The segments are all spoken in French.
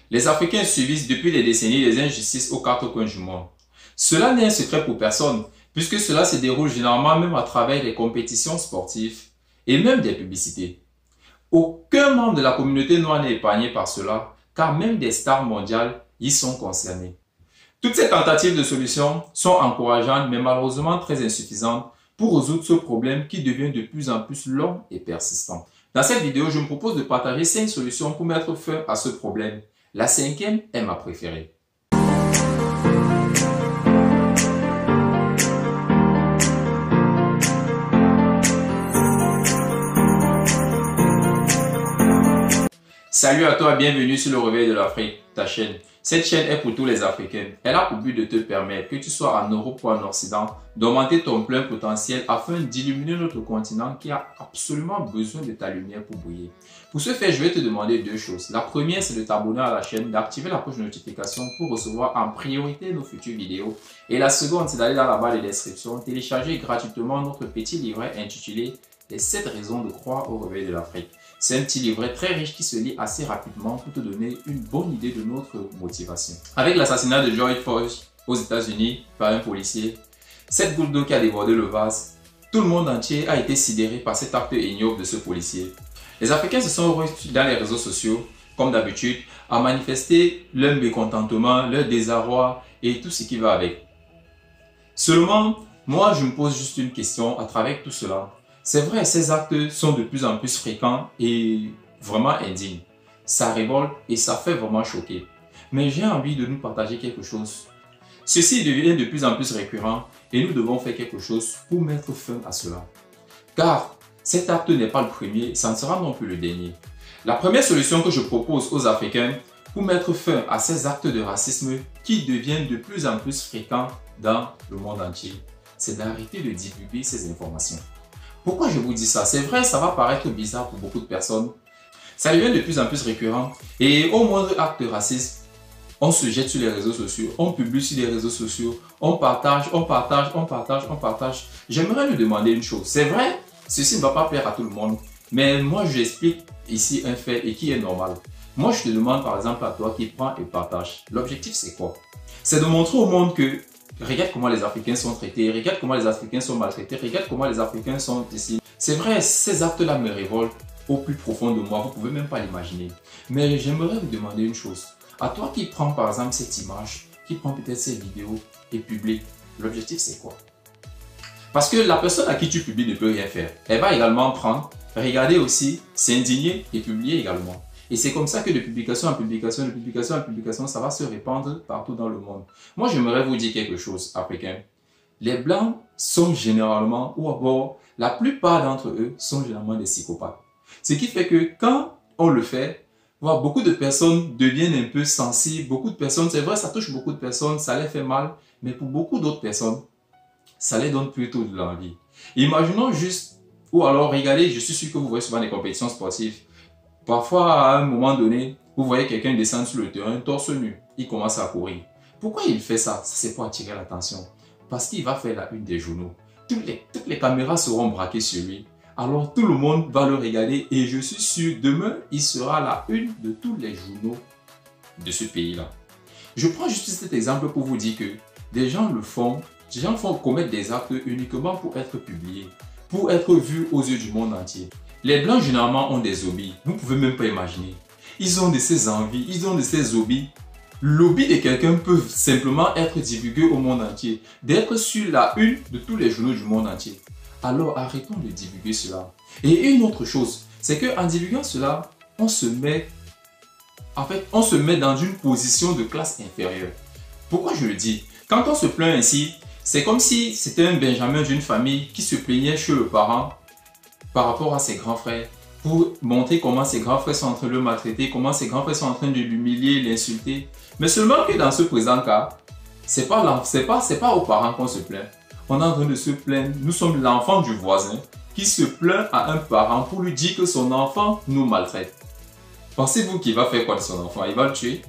Les Africains subissent depuis des décennies des injustices aux quatre coins du monde. Cela n'est un secret pour personne, puisque cela se déroule généralement même à travers des compétitions sportives et même des publicités. Aucun membre de la communauté noire n'est épargné par cela, car même des stars mondiales y sont concernées. Toutes ces tentatives de solution sont encourageantes, mais malheureusement très insuffisantes pour résoudre ce problème qui devient de plus en plus long et persistant. Dans cette vidéo, je me propose de partager 5 solutions pour mettre fin à ce problème. La cinquième est ma préférée. Salut à toi, bienvenue sur le Réveil de l'Afrique, ta chaîne. Cette chaîne est pour tous les Africains. Elle a pour but de te permettre, que tu sois en Europe ou en Occident, d'augmenter ton plein potentiel afin d'illuminer notre continent qui a absolument besoin de ta lumière pour briller. Pour ce faire, je vais te demander deux choses. La première, c'est de t'abonner à la chaîne, d'activer la cloche de notification pour recevoir en priorité nos futures vidéos. Et la seconde, c'est d'aller dans la barre de description, télécharger gratuitement notre petit livret intitulé « Les 7 raisons de croire au réveil de l'Afrique ». C'est un petit livret très riche qui se lit assez rapidement pour te donner une bonne idée de notre motivation. Avec l'assassinat de George Floyd aux États-Unis par un policier, cette goutte d'eau qui a débordé le vase, tout le monde entier a été sidéré par cet acte ignoble de ce policier. Les Africains se sont reçus dans les réseaux sociaux, comme d'habitude, à manifester leur mécontentement, leur désarroi et tout ce qui va avec. Seulement, moi je me pose juste une question à travers tout cela. C'est vrai, ces actes sont de plus en plus fréquents et vraiment indignes. Ça révolte et ça fait vraiment choquer. Mais j'ai envie de nous partager quelque chose. Ceci devient de plus en plus récurrent et nous devons faire quelque chose pour mettre fin à cela. Car cet acte n'est pas le premier, ça ne sera non plus le dernier. La première solution que je propose aux Africains pour mettre fin à ces actes de racisme qui deviennent de plus en plus fréquents dans le monde entier, c'est d'arrêter de divulguer ces informations. Pourquoi je vous dis ça? C'est vrai, ça va paraître bizarre pour beaucoup de personnes. Ça devient de plus en plus récurrent. Et au moindre acte raciste, on se jette sur les réseaux sociaux, on publie sur les réseaux sociaux, on partage. J'aimerais lui demander une chose. C'est vrai, ceci ne va pas plaire à tout le monde. Mais moi, j'explique ici un fait et qui est normal. Moi, je te demande par exemple à toi qui prends et partage. L'objectif, c'est quoi? C'est de montrer au monde que regarde comment les Africains sont traités, regarde comment les Africains sont maltraités, regarde comment les Africains sont ici. C'est vrai, ces actes-là me révoltent au plus profond de moi, vous ne pouvez même pas l'imaginer. Mais j'aimerais vous demander une chose. À toi qui prends par exemple cette image, qui prend peut-être cette vidéo et publie, l'objectif c'est quoi? Parce que la personne à qui tu publies ne peut rien faire. Elle va également prendre, regarder aussi, s'indigner et publier également. Et c'est comme ça que de publication en publication, de publication en publication, ça va se répandre partout dans le monde. Moi, j'aimerais vous dire quelque chose, Africains. Les Blancs sont généralement, ou d'abord, la plupart d'entre eux sont généralement des psychopathes. Ce qui fait que quand on le fait, voir beaucoup de personnes deviennent un peu sensibles. Beaucoup de personnes, c'est vrai, ça touche beaucoup de personnes, ça les fait mal. Mais pour beaucoup d'autres personnes, ça les donne plutôt de l'envie. Imaginons juste, ou alors regardez, je suis sûr que vous voyez souvent des compétitions sportives. Parfois, à un moment donné, vous voyez quelqu'un descendre sur le terrain, torse nu, il commence à courir. Pourquoi il fait ça? C'est pour attirer l'attention. Parce qu'il va faire la une des journaux. Toutes les caméras seront braquées sur lui. Alors tout le monde va le regarder et je suis sûr, demain, il sera la une de tous les journaux de ce pays-là. Je prends juste cet exemple pour vous dire que des gens le font, des gens commettre des actes uniquement pour être publiés, pour être vus aux yeux du monde entier. Les Blancs, généralement, ont des hobbies. Vous ne pouvez même pas imaginer. Ils ont de ces envies, ils ont de ces hobbies. L'hobby de quelqu'un peut simplement être divulgué au monde entier, d'être sur la une de tous les journaux du monde entier. Alors, arrêtons de divulguer cela. Et une autre chose, c'est qu'en divulguant cela, on se met dans une position de classe inférieure. Pourquoi je le dis? Quand on se plaint ainsi, c'est comme si c'était un Benjamin d'une famille qui se plaignait chez le parent par rapport à ses grands frères, pour montrer comment ses grands frères sont en train de le maltraiter, comment ses grands frères sont en train de l'humilier, l'insulter. Mais seulement que dans ce présent cas, c'est pas aux parents qu'on se plaint. On est en train de se plaindre, nous sommes l'enfant du voisin qui se plaint à un parent pour lui dire que son enfant nous maltraite. Pensez-vous qu'il va faire quoi de son enfant? Il va le tuer?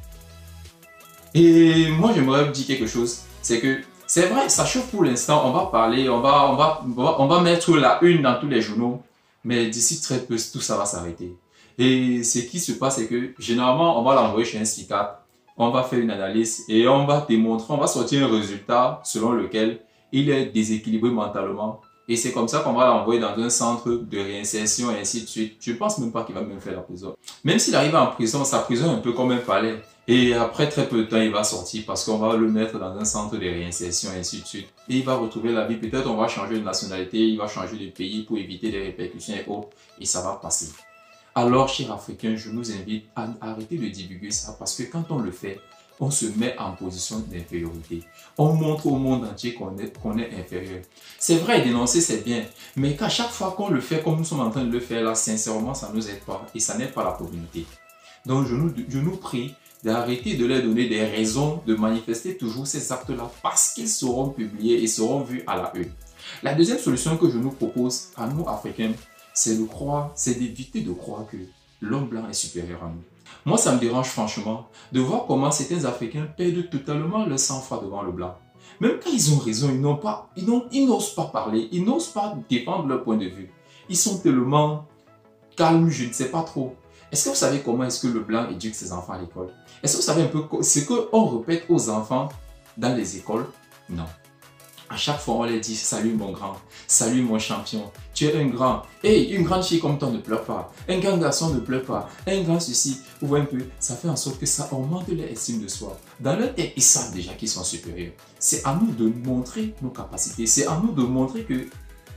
Et moi j'aimerais vous dire quelque chose, c'est que c'est vrai, ça chauffe pour l'instant, on va parler, on va mettre la une dans tous les journaux. Mais d'ici très peu, tout ça va s'arrêter. Et ce qui se passe, c'est que généralement, on va l'envoyer chez un psychiatre, on va faire une analyse et on va démontrer, on va sortir un résultat selon lequel il est déséquilibré mentalement. Et c'est comme ça qu'on va l'envoyer dans un centre de réinsertion et ainsi de suite. Je pense même pas qu'il va même faire la prison. Même s'il arrive en prison, sa prison est un peu comme un palais. Et après très peu de temps, il va sortir parce qu'on va le mettre dans un centre de réinsertion et ainsi de suite. Et il va retrouver la vie. Peut-être on va changer de nationalité, il va changer de pays pour éviter des répercussions et autres. Et ça va passer. Alors, chers Africains, je nous invite à arrêter de divulguer ça parce que quand on le fait, on se met en position d'infériorité. On montre au monde entier qu'on est inférieur. C'est vrai, dénoncer c'est bien, mais qu'à chaque fois qu'on le fait comme nous sommes en train de le faire là, sincèrement, ça ne nous aide pas et ça n'aide pas la communauté. Donc, je nous prie d'arrêter de leur donner des raisons de manifester toujours ces actes-là parce qu'ils seront publiés et seront vus à la une. La deuxième solution que je nous propose à nous, Africains, c'est d'éviter de croire que l'homme blanc est supérieur à nous. Moi, ça me dérange franchement de voir comment certains Africains perdent totalement leur sang-froid devant le blanc. Même quand ils ont raison, ils n'osent pas parler, ils n'osent pas défendre leur point de vue. Ils sont tellement calmes, je ne sais pas trop. Est-ce que vous savez comment est-ce que le blanc éduque ses enfants à l'école? Est-ce que vous savez un peu ce qu'on répète aux enfants dans les écoles? Non. À chaque fois, on leur dit « Salut mon grand, salut mon champion, tu es un grand. Hey, une grande fille comme toi ne pleure pas. Un grand garçon ne pleure pas. Un grand ceci. » Vous voyez un peu, ça fait en sorte que ça augmente leur estime de soi. Dans leur tête, ils savent déjà qu'ils sont supérieurs. C'est à nous de montrer nos capacités. C'est à nous de montrer qu'ils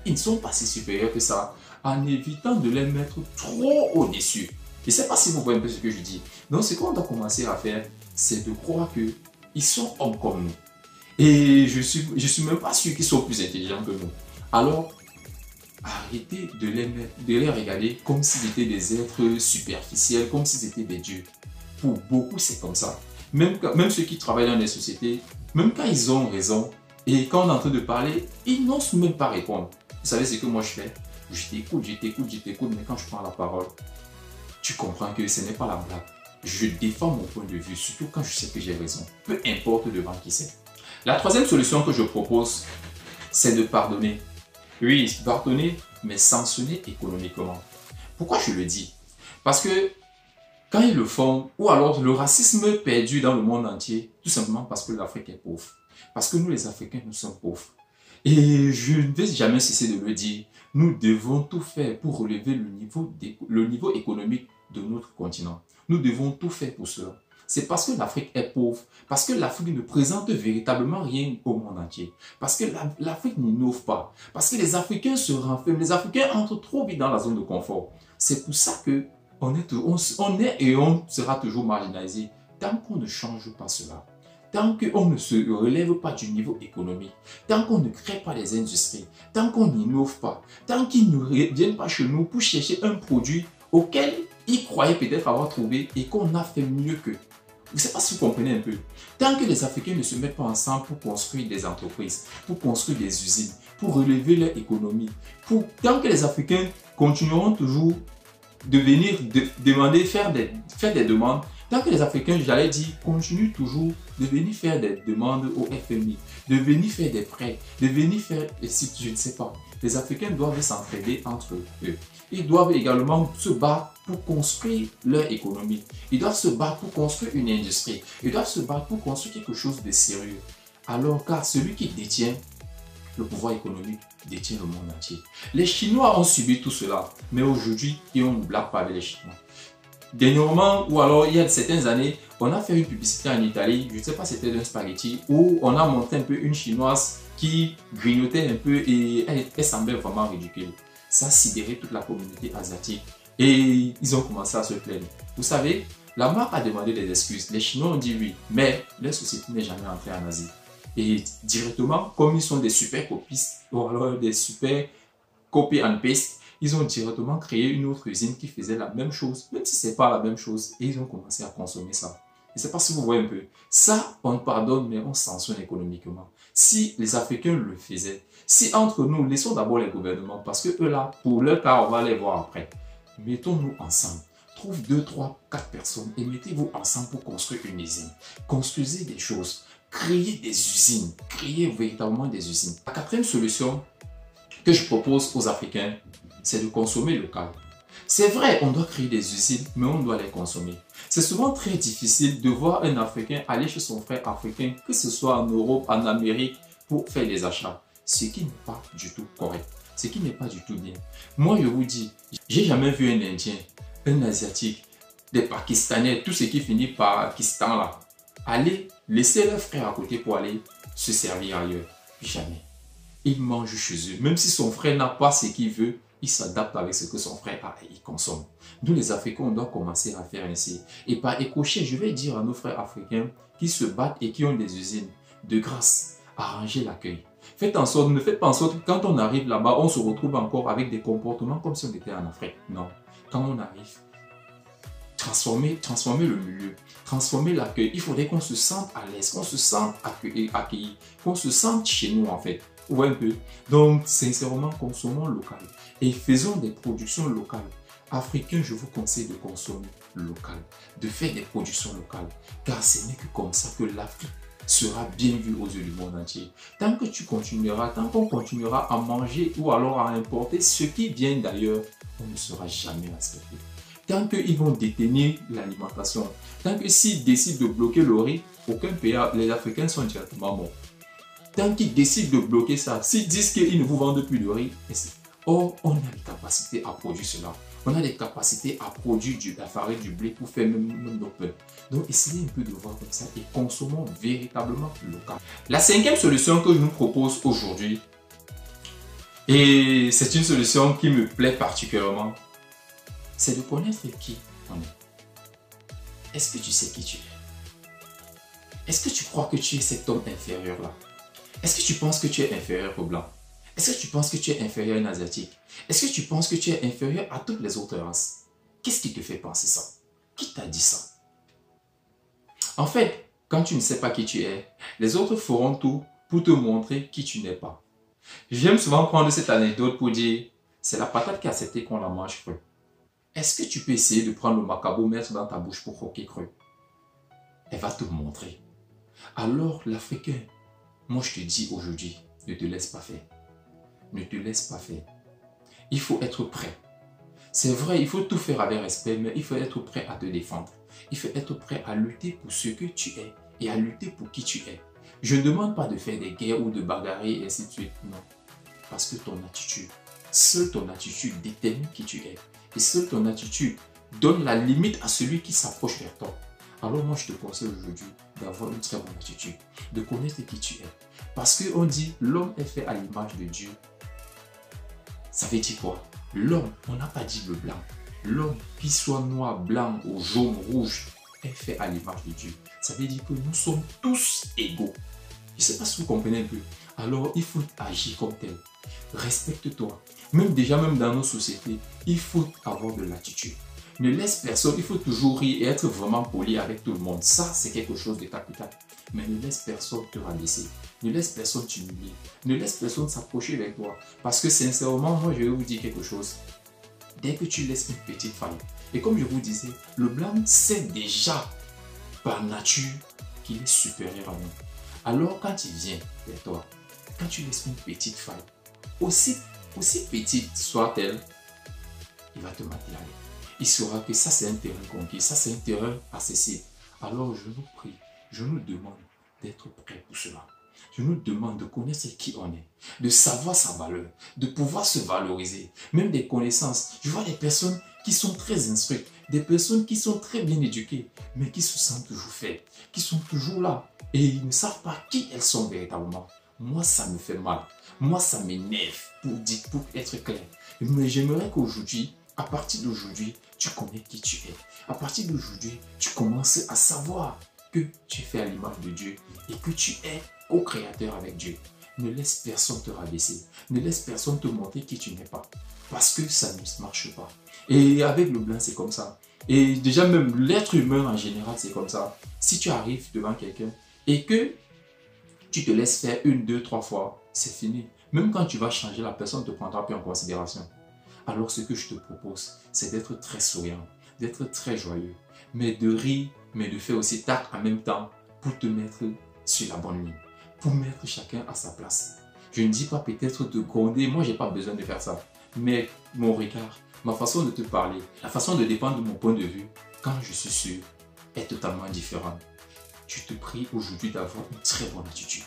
ne sont pas si supérieurs que ça, en évitant de les mettre trop au-dessus. Je ne sais pas si vous voyez un peu ce que je dis. Donc, ce qu'on doit commencer à faire, c'est de croire qu'ils sont hommes comme nous. Et je suis même pas sûr qu'ils sont plus intelligents que nous. Alors, arrêtez de les regarder comme s'ils étaient des êtres superficiels, comme s'ils étaient des dieux. Pour beaucoup, c'est comme ça. Même ceux qui travaillent dans les sociétés, même quand ils ont raison, et quand on est en train de parler, ils n'osent même pas répondre. Vous savez ce que moi je fais? Je t'écoute, mais quand je prends la parole, tu comprends que ce n'est pas la blague. Je défends mon point de vue, surtout quand je sais que j'ai raison. Peu importe devant qui c'est. La troisième solution que je propose, c'est de pardonner. Oui, pardonner, mais sanctionner économiquement. Pourquoi je le dis? Parce que quand ils le font, ou alors le racisme est perdu dans le monde entier, tout simplement parce que l'Afrique est pauvre. Parce que nous les Africains, nous sommes pauvres. Et je ne vais jamais cesser de le dire, nous devons tout faire pour relever le niveau économique de notre continent. Nous devons tout faire pour cela. C'est parce que l'Afrique est pauvre, parce que l'Afrique ne présente véritablement rien au monde entier, parce que l'Afrique n'innove pas, parce que les Africains se renferment, les Africains entrent trop vite dans la zone de confort. C'est pour ça qu'on est et on sera toujours marginalisé tant qu'on ne change pas cela. Tant qu'on ne se relève pas du niveau économique, tant qu'on ne crée pas des industries, tant qu'on n'innove pas, tant qu'ils ne viennent pas chez nous pour chercher un produit auquel ils croyaient peut-être avoir trouvé et qu'on a fait mieux qu'eux. Je ne sais pas si vous comprenez un peu. Tant que les Africains ne se mettent pas ensemble pour construire des entreprises, pour construire des usines, pour relever leur économie, tant que les Africains continueront toujours de venir demander, faire des demandes, tant que les Africains, j'allais dire, continuent toujours de venir faire des demandes au FMI, de venir faire des prêts, de venir faire, je ne sais pas. Les Africains doivent s'entraider entre eux. Ils doivent également se battre pour construire leur économie. Ils doivent se battre pour construire une industrie. Ils doivent se battre pour construire quelque chose de sérieux. Alors, car celui qui détient le pouvoir économique détient le monde entier. Les Chinois ont subi tout cela, mais aujourd'hui, ils ont une blague pas avec les Chinois. Dernièrement, ou alors il y a certaines années, on a fait une publicité en Italie, je ne sais pas si c'était d'un spaghetti, où on a montré un peu une Chinoise qui grignotait un peu et elle semblait vraiment ridicule. Ça a sidéré toute la communauté asiatique et ils ont commencé à se plaindre. Vous savez, la marque a demandé des excuses, les Chinois ont dit oui, mais leur société n'est jamais entrée en Asie. Et directement, comme ils sont des super copistes, ou alors des super copy and paste, ils ont directement créé une autre usine qui faisait la même chose, même si ce n'est pas la même chose, et ils ont commencé à consommer ça. Je ne sais pas si vous voyez un peu. Ça, on pardonne, mais on sanctionne économiquement. Si les Africains le faisaient, si entre nous, laissons d'abord les gouvernements, parce que eux là, pour leur cas, on va les voir après. Mettons-nous ensemble. Trouve 2, 3, 4 personnes et mettez-vous ensemble pour construire une usine. Construisez des choses. Créez des usines. Créez véritablement des usines. La quatrième solution que je propose aux Africains, c'est de consommer local. C'est vrai, on doit créer des usines, mais on doit les consommer. C'est souvent très difficile de voir un Africain aller chez son frère africain, que ce soit en Europe, en Amérique, pour faire des achats. Ce qui n'est pas du tout correct. Ce qui n'est pas du tout bien. Moi, je vous dis, j'ai jamais vu un Indien, un Asiatique, des Pakistanais, tout ce qui finit par Pakistan là, aller laisser leur frère à côté pour aller se servir ailleurs. Jamais. Il mange chez eux. Même si son frère n'a pas ce qu'il veut, il s'adapte avec ce que son frère a et il consomme. Nous les Africains, on doit commencer à faire ainsi. Et par écocher, je vais dire à nos frères africains qui se battent et qui ont des usines, de grâce, arrangez l'accueil. Faites en sorte, ne faites pas en sorte que quand on arrive là-bas, on se retrouve encore avec des comportements comme si on était en Afrique. Non. Quand on arrive, transformer le milieu, transformer l'accueil. Il faudrait qu'on se sente à l'aise, qu'on se sente accueilli, qu'on se sente chez nous en fait. Ouais, un peu. Donc, sincèrement, consommons local et faisons des productions locales. Africains, je vous conseille de consommer local, de faire des productions locales, car ce n'est que comme ça que l'Afrique sera bien vue aux yeux du monde entier. Tant que tu continueras, tant qu'on continuera à manger ou alors à importer ce qui vient d'ailleurs, on ne sera jamais respecté. Tant qu'ils vont détenir l'alimentation, tant que s'ils décident de bloquer le riz, aucun pays, les Africains sont directement morts. Tant qu'ils décident de bloquer ça, s'ils disent qu'ils ne vous vendent plus de riz, or on a des capacités à produire cela. On a des capacités à produire de la farine, du blé pour faire même nos pains. Donc essayez un peu de voir comme ça et consommons véritablement local. La cinquième solution que je nous propose aujourd'hui, et c'est une solution qui me plaît particulièrement, c'est de connaître qui on est. Est-ce que tu sais qui tu es? Est-ce que tu crois que tu es cet homme inférieur-là? Est-ce que tu penses que tu es inférieur au blanc? Est-ce que tu penses que tu es inférieur à un asiatique? Est-ce que tu penses que tu es inférieur à toutes les autres races? Qu'est-ce qui te fait penser ça? Qui t'a dit ça? En fait, quand tu ne sais pas qui tu es, les autres feront tout pour te montrer qui tu n'es pas. J'aime souvent prendre cette anecdote pour dire, c'est la patate qui a accepté qu'on la mange crue. Est-ce que tu peux essayer de prendre le macabo, mettre dans ta bouche pour croquer cru? Elle va te montrer. Alors l'Africain, moi je te dis aujourd'hui, ne te laisse pas faire. Ne te laisse pas faire. Il faut être prêt. C'est vrai, il faut tout faire avec respect, mais il faut être prêt à te défendre. Il faut être prêt à lutter pour ce que tu es et à lutter pour qui tu es. Je ne demande pas de faire des guerres ou de bagarrer et ainsi de suite, non. Parce que ton attitude, seule ton attitude détermine qui tu es. Et seule ton attitude donne la limite à celui qui s'approche vers toi. Alors moi je te conseille aujourd'hui d'avoir une très bonne attitude, de connaître qui tu es. Parce qu'on dit l'homme est fait à l'image de Dieu. Ça veut dire quoi? L'homme, on n'a pas dit le blanc. L'homme, qu'il soit noir, blanc ou jaune, rouge, est fait à l'image de Dieu. Ça veut dire que nous sommes tous égaux. Je ne sais pas si vous comprenez un peu. Alors il faut agir comme tel. Respecte-toi. Même dans nos sociétés, il faut avoir de l'attitude. Ne laisse personne, il faut toujours rire et être vraiment poli avec tout le monde. Ça, c'est quelque chose de capital. Mais ne laisse personne te rabaisser. Ne laisse personne t'humilier. Ne laisse personne s'approcher avec toi. Parce que sincèrement, moi, je vais vous dire quelque chose. Dès que tu laisses une petite faille, et comme je vous disais, le blanc sait déjà par nature qu'il est supérieur à nous. Alors, quand il vient vers toi, quand tu laisses une petite faille, aussi petite soit-elle, il va te mater. Il saura que ça c'est un terrain conquis, ça c'est un terrain accessible. Alors je nous prie, je nous demande d'être prêts pour cela. Je nous demande de connaître qui on est, de savoir sa valeur, de pouvoir se valoriser, même des connaissances. Je vois des personnes qui sont très instruites, des personnes qui sont très bien éduquées, mais qui se sentent toujours faibles, qui sont toujours là et ils ne savent pas qui elles sont véritablement. Moi, ça me fait mal. Moi, ça m'énerve pour être clair. Mais j'aimerais qu'aujourd'hui, à partir d'aujourd'hui, tu connais qui tu es. À partir d'aujourd'hui, tu commences à savoir que tu es fait à l'image de Dieu et que tu es co-créateur avec Dieu. Ne laisse personne te rabaisser. Ne laisse personne te montrer qui tu n'es pas. Parce que ça ne marche pas. Et avec le blanc, c'est comme ça. Et déjà même l'être humain en général, c'est comme ça. Si tu arrives devant quelqu'un et que tu te laisses faire 1, 2, 3 fois, c'est fini. Même quand tu vas changer, la personne ne te prendra plus en considération. Alors ce que je te propose, c'est d'être très souriant, d'être très joyeux, mais de rire, mais de faire aussi tac en même temps pour te mettre sur la bonne ligne, pour mettre chacun à sa place. Je ne dis pas peut-être de gronder, moi j'ai pas besoin de faire ça, mais mon regard, Ma façon de te parler, la façon de défendre mon point de vue, quand je suis sûr, est totalement différente. Je te prie aujourd'hui d'avoir une très bonne attitude.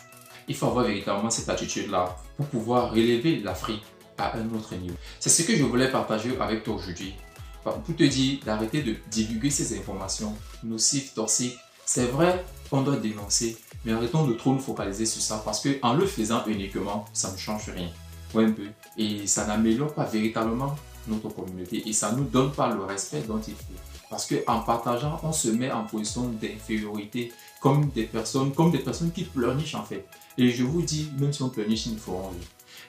Il faut avoir véritablement cette attitude-là pour pouvoir relever l'Afrique à un autre niveau. C'est ce que je voulais partager avec toi aujourd'hui. Pour te dire d'arrêter de divulguer ces informations nocives, toxiques. C'est vrai qu'on doit dénoncer, mais arrêtons de trop nous focaliser sur ça parce qu'en le faisant uniquement, ça ne change rien. Ouais, un peu. Et ça n'améliore pas véritablement notre communauté et ça ne nous donne pas le respect dont il faut. Parce qu'en partageant, on se met en position d'infériorité comme des personnes qui pleurnichent en fait. Et je vous dis, même si on pleurniche, ils feront rien.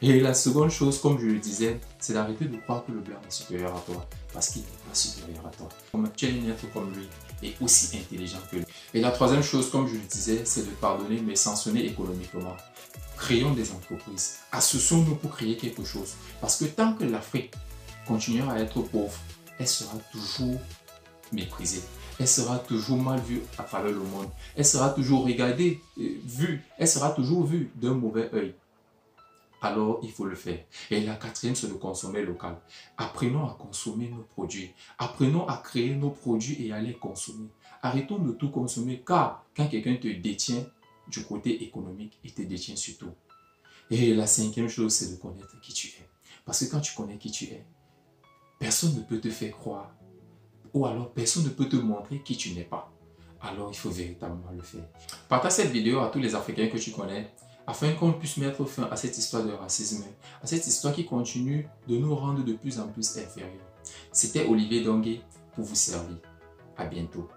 Et la seconde chose, comme je le disais, c'est d'arrêter de croire que le blanc est supérieur à toi. Parce qu'il n'est pas supérieur à toi. Tu es un être comme lui et aussi intelligent que lui. Et la troisième chose, comme je le disais, c'est de pardonner mais sanctionner économiquement. Créons des entreprises. Associons-nous pour créer quelque chose. Parce que tant que l'Afrique continuera à être pauvre, elle sera toujours méprisée. Elle sera toujours mal vue à travers le monde. Elle sera toujours regardée, vue. Elle sera toujours vue d'un mauvais œil. Alors, il faut le faire. Et la quatrième, c'est de consommer local. Apprenons à consommer nos produits. Apprenons à créer nos produits et à les consommer. Arrêtons de tout consommer car quand quelqu'un te détient du côté économique, il te détient surtout. Et la cinquième chose, c'est de connaître qui tu es. Parce que quand tu connais qui tu es, personne ne peut te faire croire. Ou alors, personne ne peut te montrer qui tu n'es pas. Alors, il faut véritablement le faire. Partage cette vidéo à tous les Africains que tu connais afin qu'on puisse mettre fin à cette histoire de racisme, à cette histoire qui continue de nous rendre de plus en plus inférieurs. C'était Olivier Dongué pour vous servir. À bientôt.